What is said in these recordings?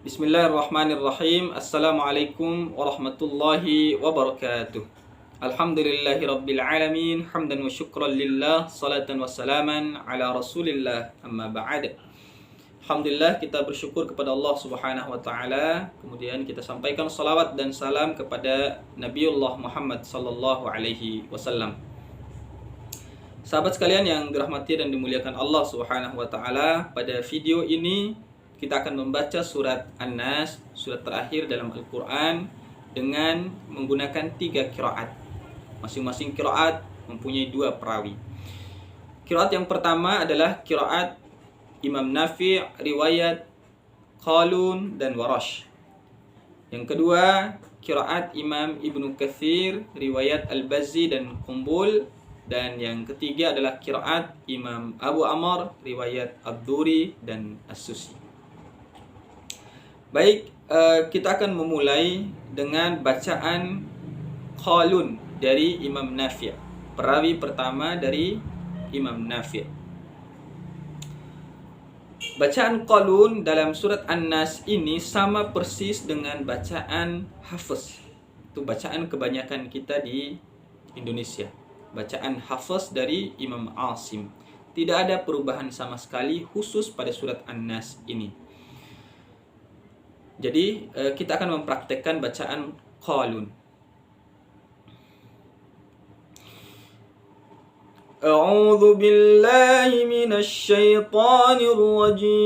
Bismillahirrahmanirrahim. Assalamualaikum warahmatullahi wabarakatuh. Alhamdulillahi rabbil alamin. Hamdan wa syukran lillah. Salatan wa salaman ala rasulillah. Amma ba'd. Alhamdulillah, kita bersyukur kepada Allah subhanahu wa ta'ala. Kemudian kita sampaikan salawat dan salam kepada Nabiullah Muhammad sallallahu alaihi wasallam. Sahabat sekalian yang dirahmati dan dimuliakan Allah subhanahu wa ta'ala, pada video ini kita akan membaca surat An-Nas, surat terakhir dalam Al-Quran, dengan menggunakan 3 qiraat. Masing-masing qiraat mempunyai 2 perawi. Qiraat yang pertama adalah qiraat Imam Nafi', riwayat Qalun dan Warash. Yang kedua, qiraat Imam Ibnu Katsir, riwayat Al-Bazzi dan Qumbul. Dan yang ketiga adalah qiraat Imam Abu Amr, riwayat Ad-Duri dan As-Susi. Baik, kita akan memulai dengan bacaan Qalun dari Imam Nafi', perawi pertama dari Imam Nafi'. Bacaan Qalun dalam surat An-Nas ini sama persis dengan bacaan Hafs. Itu bacaan kebanyakan kita di Indonesia. Bacaan Hafs dari Imam Asim. Tidak ada perubahan sama sekali khusus pada surat An-Nas ini. Jadi kita akan mempraktekkan bacaan Qalun. A'udzu billahi minasy syaithanir rajim.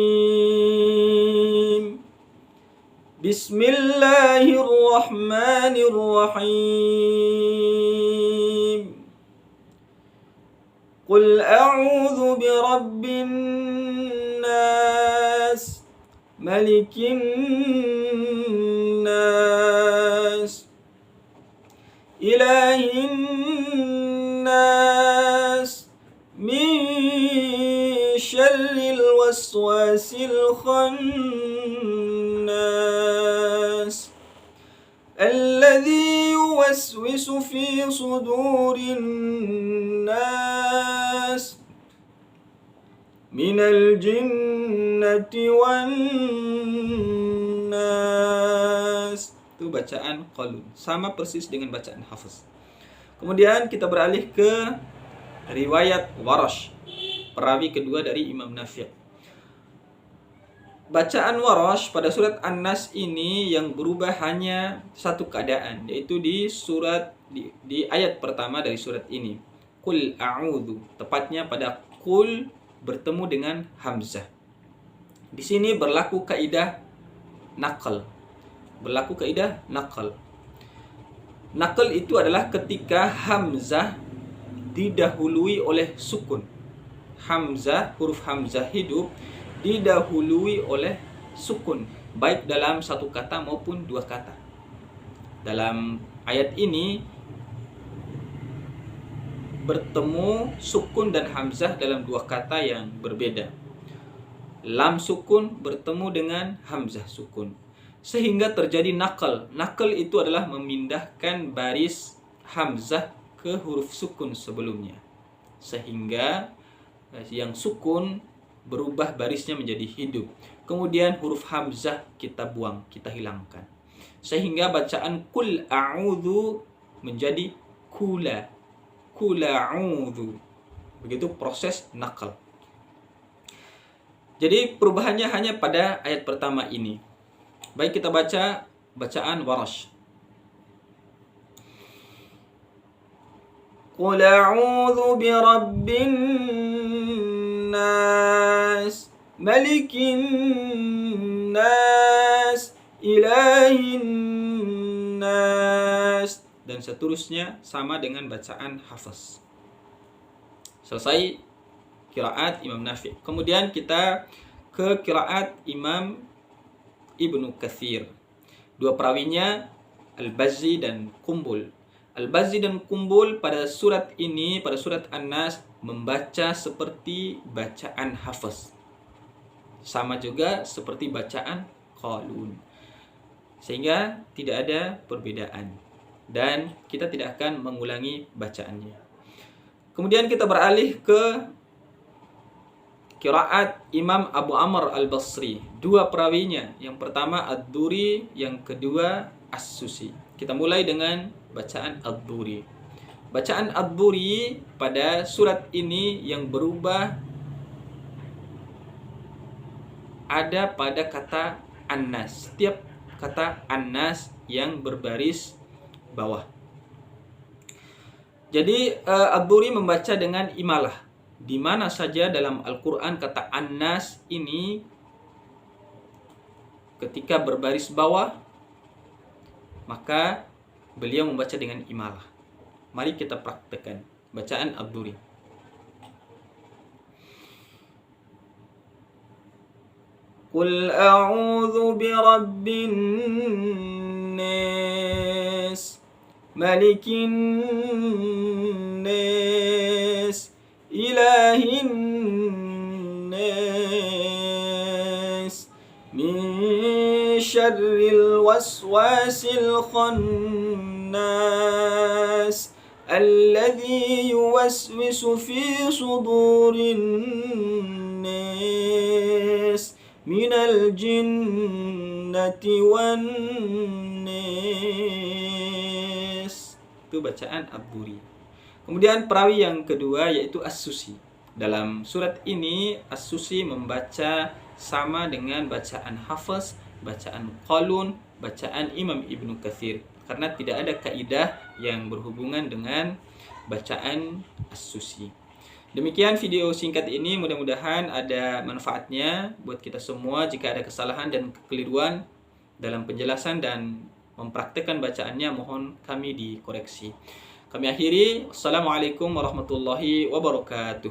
Bismillahirrahmanirrahim. Qul a'udzu birabbin nas, malikin nas, ilahin nas, min syarril waswasil khannas, alladzi yuwaswisu fi sudurin nas, minal jinnati wan nas. Itu bacaan Qalun, sama persis dengan bacaan Hafs. Kemudian kita beralih ke riwayat Warash, perawi kedua dari Imam Nafi'. Bacaan Warash pada surat An-Nas ini yang berubah hanya satu keadaan, yaitu di ayat pertama dari surat ini. Qul a'udzu, tepatnya pada qul bertemu dengan hamzah. Di sini berlaku kaidah naqal. Naqal itu adalah ketika hamzah didahului oleh sukun. Hamzah, huruf hamzah hidup didahului oleh sukun, baik dalam satu kata maupun 2 kata. Dalam ayat ini bertemu sukun dan hamzah dalam 2 kata yang berbeda. Lam sukun bertemu dengan hamzah sukun, sehingga terjadi naqal. Naqal itu adalah memindahkan baris hamzah ke huruf sukun sebelumnya, sehingga yang sukun berubah barisnya menjadi hidup. Kemudian huruf hamzah kita buang, kita hilangkan, sehingga bacaan qul a'udzu menjadi kula a'udzu. Begitu proses naqal. Jadi perubahannya hanya pada ayat pertama ini. Baik, kita baca bacaan Warash. Qul a'udzu birabbin nas, malikin nas, ilahin nas, dan seterusnya sama dengan bacaan Hafs. Selesai qiraat Imam Nafi'. Kemudian kita ke qiraat Imam Ibnu Katsir. 2 perawinya Al-Bazzi dan Qumbul. Al-Bazzi dan Qumbul pada surat ini, pada surat An-Nas, membaca seperti bacaan Hafs. Sama juga seperti bacaan Qalun. Sehingga tidak ada perbedaan. Dan kita tidak akan mengulangi bacaannya. Kemudian kita beralih ke Qiraat Imam Abu Amr Al-Basri. Dua perawinya. Yang pertama Ad-Duri, yang kedua As-Susi. Kita mulai dengan bacaan Ad-Duri. Bacaan Ad-Duri pada surat ini yang berubah ada pada kata An-Nas. Setiap kata An-Nas yang berbaris bawah. Jadi Ad-Duri membaca dengan imalah. Di mana saja dalam Al-Quran kata An-Nas ini ketika berbaris bawah, maka beliau membaca dengan imalah. Mari kita praktekkan bacaan Ad-Duri. Qul a'udzu birabbin nas, malikin nas, ilahin nas, min syarril waswasil khannas, alladzi yuwaswisu fi sudurin nas, minal jinnati wan nas. Itu bacaan Ad-Duri. Kemudian perawi yang kedua yaitu As-Susi. Dalam surat ini As-Susi membaca sama dengan bacaan Hafs, bacaan Qalun, bacaan Imam Ibnu Katsir, karena tidak ada kaidah yang berhubungan dengan bacaan As-Susi. Demikian video singkat ini, mudah-mudahan ada manfaatnya buat kita semua. Jika ada kesalahan dan kekeliruan dalam penjelasan dan mempraktekkan bacaannya, mohon kami dikoreksi. Kami akhiri. Assalamualaikum warahmatullahi wabarakatuh.